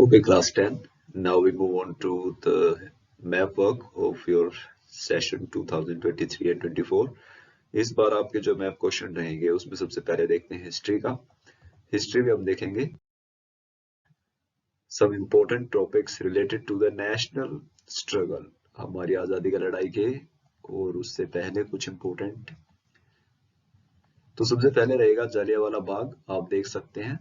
Okay, class 10. Now we move on to the map work of your session 2023 and 24. इस बार आपके जो map question रहेंगे उसमें सबसे पहले देखते हैं हिस्ट्री का। हिस्ट्री में हम देखेंगे some important topics related to the national struggle, हमारी आजादी की लड़ाई के और उससे पहले कुछ important। तो सबसे पहले रहेगा जलियांवाला बाग, आप देख सकते हैं।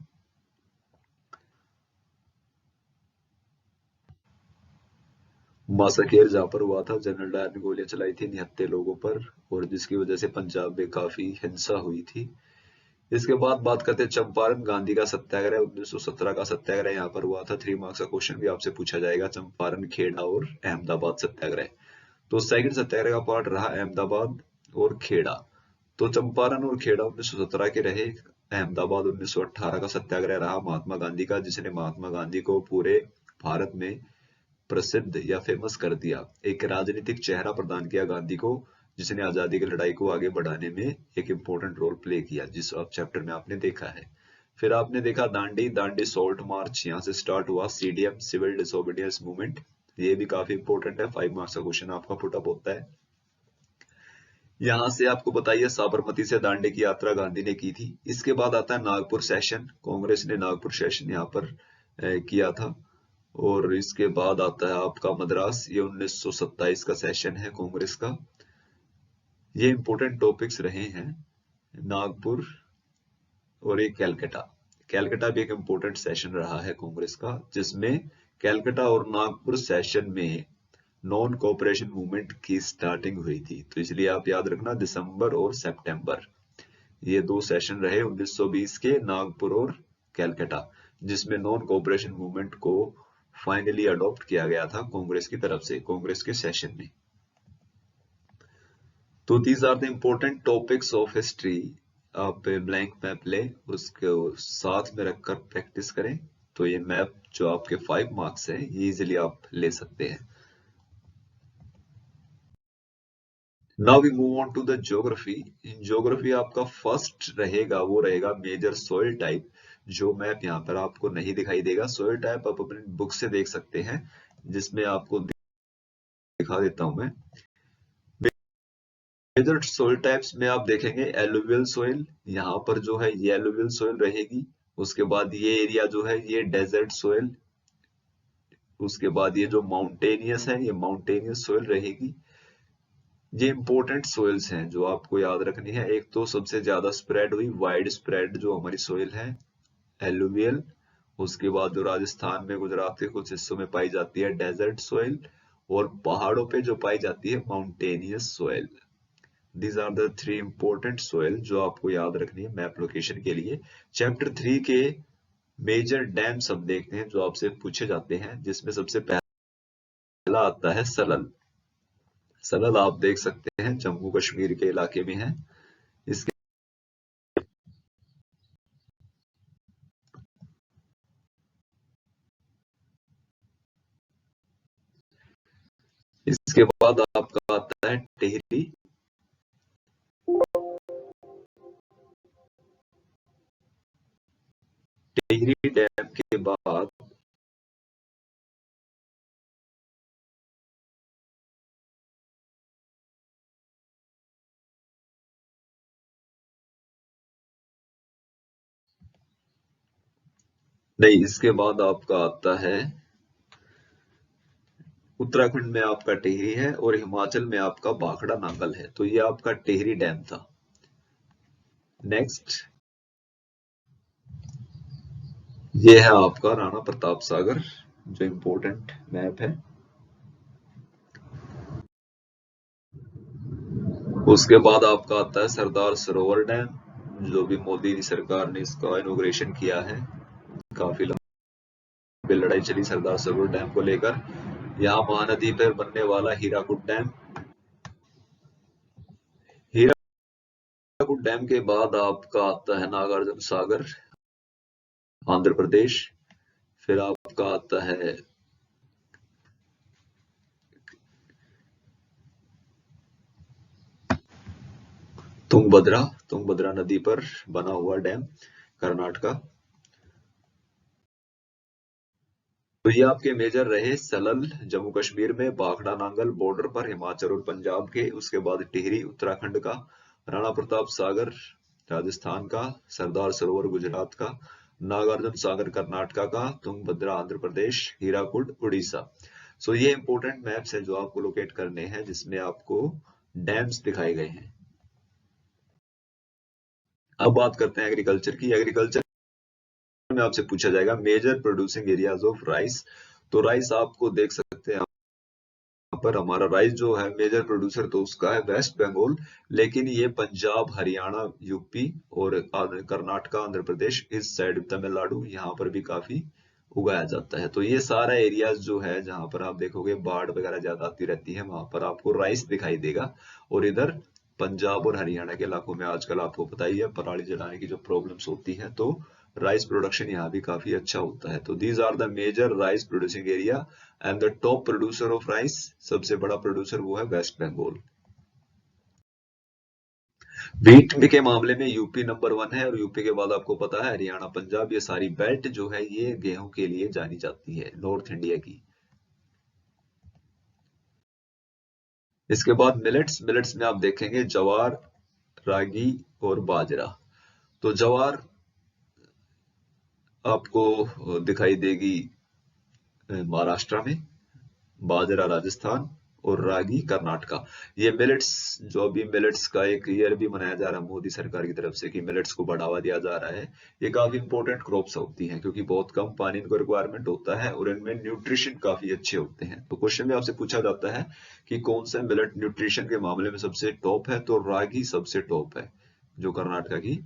मासाकेर जहां पर हुआ था, जनरल डायर ने गोलियां चलाई थी निहत्थे लोगों पर और जिसकी वजह से पंजाब में काफी हिंसा हुई थी। इसके बाद बात करते हैं चंपारण गांधी का सत्याग्रह, 1917 का सत्याग्रह यहाँ पर हुआ था। 3 मार्क्स का क्वेश्चन भी आपसे पूछा जाएगा, चंपारण, खेड़ा और अहमदाबाद सत्याग्रह। तो सेकंड सत्याग्रह का पार्ट रहा अहमदाबाद और खेड़ा। तो चंपारण और खेड़ा 1917 के रहे, अहमदाबाद 1918 का सत्याग्रह रहा महात्मा गांधी का, जिसने महात्मा गांधी को पूरे भारत में प्रसिद्ध या फेमस कर दिया, एक राजनीतिक चेहरा प्रदान किया गांधी को, जिसने आजादी की लड़ाई को आगे बढ़ाने में एक इंपॉर्टेंट रोल प्ले किया, जिस अब चैप्टर में आपने देखा है। फिर आपने देखा दांडी, दांडी सॉल्ट मार्च, यहाँ से स्टार्ट हुआ। सीडीएम, सिविल डिसोबीडियंस मूवमेंट, ये भी काफी इंपॉर्टेंट है, 5 मार्क्स का क्वेश्चन आपका पुटअप होता है। यहाँ से आपको बताइए साबरमती से दांडी की यात्रा गांधी ने की थी। इसके बाद आता है नागपुर सेशन, कांग्रेस ने नागपुर सेशन यहाँ पर किया था। और इसके बाद आता है आपका मद्रास, ये 1927 का सेशन है कांग्रेस का। ये इंपॉर्टेंट टॉपिक्स रहे हैं, नागपुर और एक कैलकाटा। कैलकाटा भी एक इंपॉर्टेंट सेशन रहा है कांग्रेस का, जिसमें कैलकाटा और नागपुर सेशन में नॉन कोऑपरेशन मूवमेंट की स्टार्टिंग हुई थी। तो इसलिए आप याद रखना दिसंबर और सितंबर, ये 2 सेशन रहे 1920 के, नागपुर और कैलकाटा, जिसमें नॉन कोऑपरेशन मूवमेंट को फाइनली अडॉप्ट किया गया था कांग्रेस की तरफ से, कांग्रेस के सेशन में। तो these are the important topics of history. आप ब्लैंक मैप ले, उसके साथ में रखकर प्रैक्टिस करें, तो ये मैप जो आपके 5 मार्क्स है ये इजिली आप ले सकते हैं। Now we move on to the geography. In geography आपका फर्स्ट रहेगा, वो रहेगा मेजर सॉइल टाइप, जो मैप यहाँ पर आपको नहीं दिखाई देगा। सॉइल टाइप आप अपनी बुक से देख सकते हैं, जिसमें आपको दिखा देता हूं मैं। मेजर सॉइल टाइप्स में आप देखेंगे एलुवियल सॉइल, यहाँ पर जो है ये एलुवियल सॉइल रहेगी। उसके बाद ये एरिया जो है ये डेजर्ट सॉइल। उसके बाद ये जो माउंटेनियस है ये माउंटेनियस सॉइल रहेगी। ये इंपॉर्टेंट सॉइल्स हैं जो आपको याद रखनी है। एक तो सबसे ज्यादा स्प्रेड हुई, वाइड स्प्रेड जो हमारी सॉइल है, एलुवियल। उसके बाद जो राजस्थान में, गुजरात के कुछ हिस्सों में पाई जाती है डेजर्ट सॉइल, और पहाड़ों पे जो पाई जाती है mountainous soil. These are the 3 important soil जो आपको याद रखनी है मैप लोकेशन के लिए। चैप्टर 3 के मेजर डैम्स हम देखते हैं जो आपसे पूछे जाते हैं, जिसमें सबसे पहला आता है सलल। सलल आप देख सकते हैं जम्मू कश्मीर के इलाके में है। इसके बाद आपका आता है टिहरी। टिहरी डैम के बाद नहीं, इसके बाद आपका आता है उत्तराखंड में आपका टिहरी है और हिमाचल में आपका भाखड़ा नांगल है। तो ये आपका टिहरी डैम था। नेक्स्ट ये है आपका राणा प्रताप सागर, जो इंपॉर्टेंट मैप है। उसके बाद आपका आता है सरदार सरोवर डैम, जो भी मोदी सरकार ने इसका इनॉग्रेशन किया है। काफी लंबी लड़ाई चली सरदार सरोवर डैम को लेकर। यहाँ महानदी पर बनने वाला हीराकुद डैम। हीराकुद डैम के बाद आपका आता है नागार्जुन सागर, आंध्र प्रदेश। फिर आपका आता है तुंगभद्रा, तुंगभद्रा नदी पर बना हुआ डैम, कर्नाटका। तो ये आपके मेजर रहे सलल जम्मू कश्मीर में, भाखड़ा नांगल बॉर्डर पर हिमाचल और पंजाब के, उसके बाद टिहरी उत्तराखंड का, राणा प्रताप सागर राजस्थान का, सरदार सरोवर गुजरात का, नागार्जुन सागर कर्नाटका का, तुंगभद्रा आंध्र प्रदेश, हीराकुड उड़ीसा। सो ये इंपॉर्टेंट मैप्स हैं जो आपको लोकेट करने हैं, जिसमें आपको डैम्स दिखाए गए हैं। अब बात करते हैं एग्रीकल्चर की। एग्रीकल्चर में आपसे पूछा जाएगा major producing areas of rice. तो राइस आपको देख सकते हैं पर हमारा राइस जो है मेजर प्रोड्यूसर तो उसका है वेस्ट बंगाल, लेकिन ये पंजाब हरियाणा यूपी और कर्नाटका आंध्र प्रदेश इस साइड तमिलनाडु यहाँ पर भी काफी उगाया जाता है। तो ये सारा एरियाज जो है जहां पर आप देखोगे बाढ़ वगैरह ज्यादा आती रहती है वहां पर आपको राइस दिखाई देगा। और इधर पंजाब और हरियाणा के इलाकों में आजकल आपको पता ही है पराली जलाने की जो प्रॉब्लम्स होती है, तो राइस प्रोडक्शन यहाँ भी काफी अच्छा होता है। तो these are the major rice producing area and the top producer of rice, सबसे बड़ा प्रोड्यूसर वो है वेस्ट बंगाल। व्हीट के मामले में यूपी नंबर 1 है, और यूपी के बाद आपको पता है हरियाणा पंजाब, ये सारी बेल्ट जो है ये गेहूं के लिए जानी जाती है नॉर्थ इंडिया की। इसके बाद मिलेट्स। मिलेट्स में आप देखेंगे ज्वार रागी और बाजरा। तो ज्वार आपको दिखाई देगी महाराष्ट्र में, बाजरा राजस्थान और रागी कर्नाटका। ये मिलेट्स जो अभी मिलेट्स का एक ईयर भी मनाया जा रहा है मोदी सरकार की तरफ से कि मिलेट्स को बढ़ावा दिया जा रहा है। ये काफी इंपॉर्टेंट क्रॉप्स होती हैं क्योंकि बहुत कम पानी इनको रिक्वायरमेंट होता है और इनमें न्यूट्रिशन काफी अच्छे होते हैं। तो क्वेश्चन में आपसे पूछा जाता है कि कौन सा मिलेट न्यूट्रिशन के मामले में सबसे टॉप है, तो रागी सबसे टॉप है जो कर्नाटका की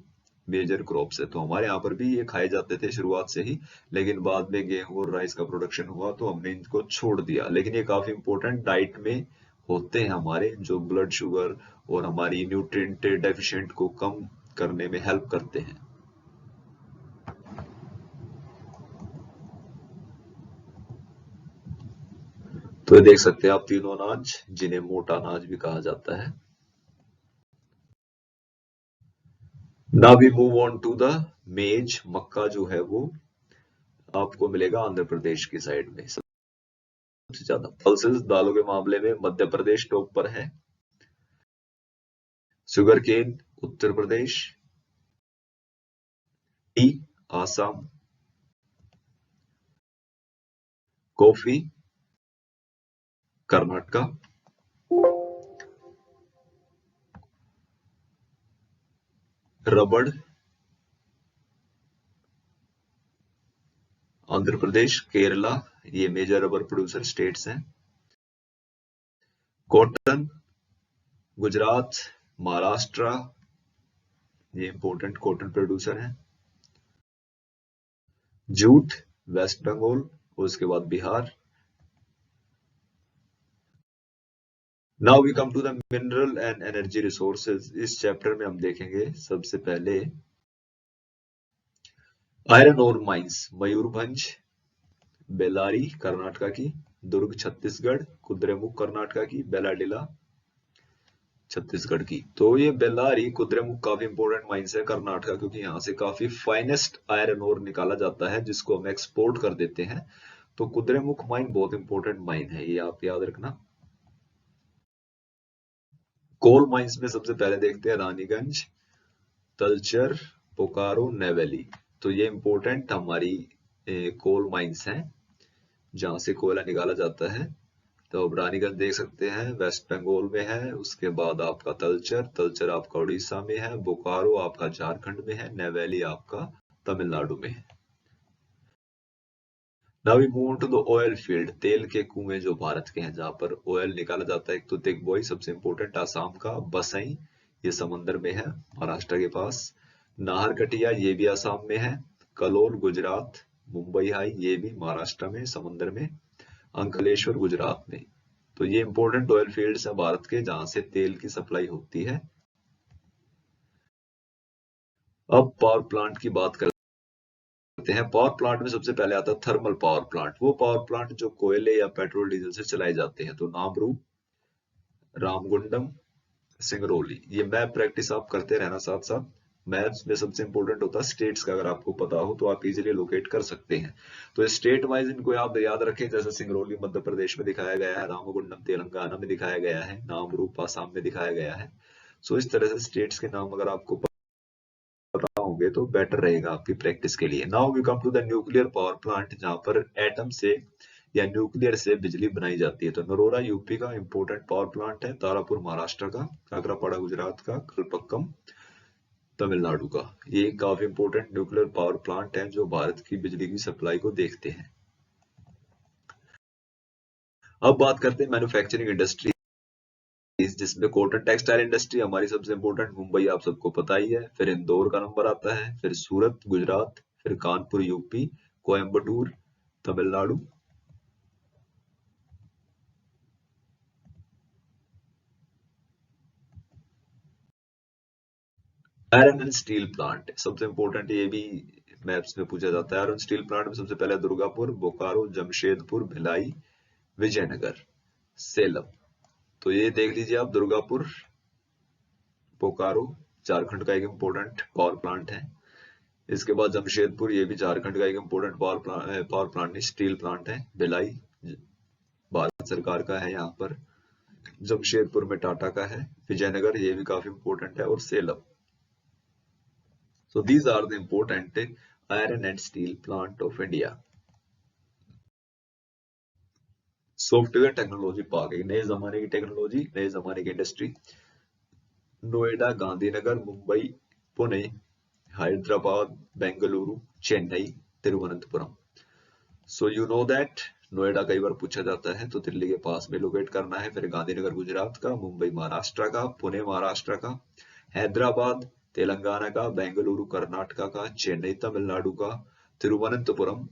मेजर क्रॉप्स है। तो हमारे यहाँ पर भी ये खाए जाते थे शुरुआत से ही, लेकिन बाद में गेहूं और राइस का प्रोडक्शन हुआ तो हमने इनको छोड़ दिया। लेकिन ये काफी इंपॉर्टेंट डाइट में होते हैं हमारे, जो ब्लड शुगर और हमारी न्यूट्रिएंट डेफिशिएंट को कम करने में हेल्प करते हैं। तो ये देख सकते हैं आप तीनों अनाज जिन्हें मोटा अनाज भी कहा जाता है। Now we move on to the maize. मक्का जो है वो आपको मिलेगा आंध्र प्रदेश की साइड में सबसे ज्यादा। पल्सेस दालों के मामले में मध्य प्रदेश टॉप पर है, sugar cane Uttar Pradesh, tea Assam, coffee Karnataka, रबड़ आंध्र प्रदेश, केरला, ये मेजर रबर प्रोड्यूसर स्टेट्स हैं। कॉटन गुजरात, महाराष्ट्र, ये इंपॉर्टेंट कॉटन प्रोड्यूसर हैं। जूट वेस्ट बंगाल और उसके बाद Bihar. Now we come to the mineral and energy resources. इस चैप्टर में हम देखेंगे सबसे पहले iron ore mines. Mayurbhanj Bellary Karnataka की, दुर्ग छत्तीसगढ़, कुद्रेमुख कर्नाटका की, बेलाडिला छत्तीसगढ़ की। तो ये बेल्लारी कुद्रेमुख काफी इंपोर्टेंट माइंस है कर्नाटका, क्योंकि यहाँ से काफी फाइनेस्ट आयरन ओर निकाला जाता है जिसको हम एक्सपोर्ट कर देते हैं। तो कुद्रेमुख माइन बहुत इंपोर्टेंट माइन है, ये आप याद रखना। कोल माइंस में सबसे पहले देखते हैं रानीगंज, तलचर, बोकारो, नेवेली। तो ये इंपोर्टेंट हमारी कोल माइंस हैं जहां से कोयला निकाला जाता है। तो अब रानीगंज देख सकते हैं वेस्ट बंगाल में है, उसके बाद आपका तलचर, तलचर आपका उड़ीसा में है, बोकारो आपका झारखंड में है, नेवेली आपका तमिलनाडु में है। Now we move to the oil field. तेल के कुएं जो भारत के हैं जहां पर ऑयल निकाला जाता है, एक तो दिग्बोई सबसे इंपोर्टेंट आसाम का, बसई ये समुद्र में है महाराष्ट्र के पास, नाहरकटिया ये भी आसाम में है, कलोल गुजरात, मुंबई हाई ये भी महाराष्ट्र में समुद्र में, अंकलेश्वर गुजरात में। तो ये इंपोर्टेंट ऑयल फील्ड्स हैं भारत के जहां से तेल की सप्लाई होती है। अब पावर प्लांट की बात करते हैं। पावर प्लांट में सबसे पहले आता है थर्मल पावर प्लांट। वो पावर प्लांट जो कोयले या पेट्रोल डीजल से चलाए जाते हैं। तो नामरू, रामगुंडम, सिंगरौली, ये मैप प्रैक्टिस आप करते रहना साथ साथ। मैप्स में सबसे इंपॉर्टेंट होता है स्टेट्स का, अगर आपको पता हो तो आप इजीली लोकेट कर सकते हैं। तो स्टेट वाइज इनको आप याद रखें, जैसे सिंगरौली मध्य प्रदेश में दिखाया गया है, रामगुंडम तेलंगाना में दिखाया गया है, नामरूप आसाम में दिखाया गया है। सो इस तरह से स्टेट्स के नाम अगर आपको पता होंगे तो बेटर रहेगा आपकी प्रैक्टिस के लिए। Now we come to the nuclear power plant, जहां पर एटम से या न्यूक्लियर से बिजली बनाई जाती है। तो नरोरा यूपी का इंपोर्टेंट पावर प्लांट है, तारापुर महाराष्ट्र का, काकरापाड़ा गुजरात का, कलपक्कम तमिलनाडु का। ये काफी इंपोर्टेंट न्यूक्लियर पावर प्लांट है जो भारत की बिजली की सप्लाई को देखते हैं। अब बात करते हैं मैन्युफैक्चरिंग इंडस्ट्री, जिसमें कॉटन टेक्सटाइल इंडस्ट्री हमारी सबसे इंपोर्टेंट, मुंबई आप सबको पता ही है, फिर इंदौर का नंबर आता है, फिर सूरत गुजरात, फिर Kanpur UP, Coimbatore Tamil Nadu. Iron and steel plant सबसे इंपॉर्टेंट, ये भी मैप्स में पूछा जाता है। आयरन स्टील प्लांट में सबसे पहले दुर्गापुर, बोकारो, जमशेदपुर, भिलाई, विजयनगर, सेलम। तो ये देख लीजिए आप, दुर्गापुर, बोकारो झारखंड का एक इम्पोर्टेंट पावर प्लांट है। इसके बाद जमशेदपुर, ये भी झारखंड का एक इम्पोर्टेंट पावर प्लांट नहीं, स्टील प्लांट है। भिलाई भारत सरकार का है यहाँ पर। जमशेदपुर में टाटा का है। विजयनगर ये भी काफी इंपॉर्टेंट है, और Salem. So these are the important iron and steel plant of India. Software technology park, एक नए जमाने की टेक्नोलॉजी, नए जमाने की industry. Noida, Gandhinagar, Mumbai, Pune, Hyderabad, Bengaluru, Chennai, Thiruvananthapuram. So you know that Noida कई बार पूछा जाता है, तो दिल्ली के पास में लोकेट करना है। फिर गांधीनगर गुजरात का, मुंबई महाराष्ट्र का, पुणे महाराष्ट्र का, हैदराबाद तेलंगाना का, बेंगलुरु कर्नाटका का, चेन्नई तमिलनाडु का, तिरुवनंतपुरम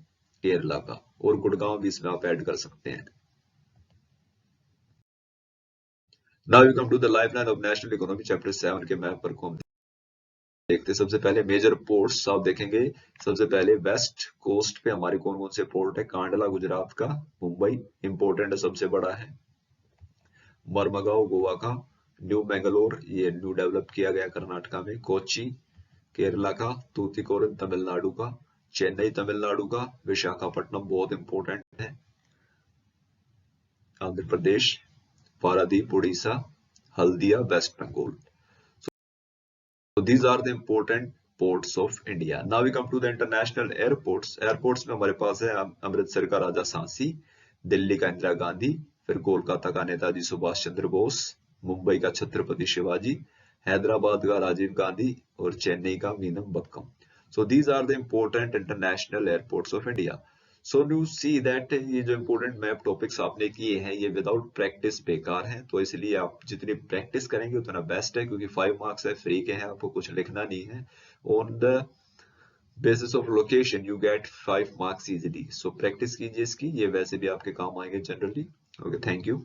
केरला का, और गुड़गांव भी इसमें आप ऐड कर सकते हैं। Now we come to the lifeline of national economy, chapter 7 के मैप पर को हम देखते हैं। सबसे पहले मेजर पोर्ट्स आप देखेंगे। सबसे पहले वेस्ट कोस्ट पे हमारे कौन कौन से पोर्ट है? कांडला गुजरात का, मुंबई इंपोर्टेंट है, सबसे बड़ा है। मरमगांव गोवा का, न्यू मैंगलोर ये न्यू डेवलप किया गया कर्नाटका में, कोची केरला का, तूतीकोरिन तमिलनाडु का, चेन्नई तमिलनाडु का, विशाखापट्टनम बहुत इंपॉर्टेंट है, Andhra Pradesh, Paradip Orissa, Haldia West Bengal. So these are the important ports of India. Now we come to the international airports. Airports में हमारे पास है अमृतसर का राजा सांसी, दिल्ली का इंदिरा गांधी, फिर कोलकाता का नेताजी सुभाष चंद्र बोस, मुंबई का छत्रपति शिवाजी, हैदराबाद का राजीव गांधी, और चेन्नई का Meenam बक्कम। So these are the important international airports of India. So you see that ये जो important मैप टॉपिक्स आपने किए हैं ये विदाउट प्रैक्टिस बेकार हैं, तो इसलिए आप जितनी प्रैक्टिस करेंगे उतना बेस्ट है, क्योंकि 5 मार्क्स है, फ्री के हैं, आपको कुछ लिखना नहीं है। On the basis of location you get 5 marks easily. So practice कीजिए इसकी, ये वैसे भी आपके काम आएंगे जनरली। Okay, thank you.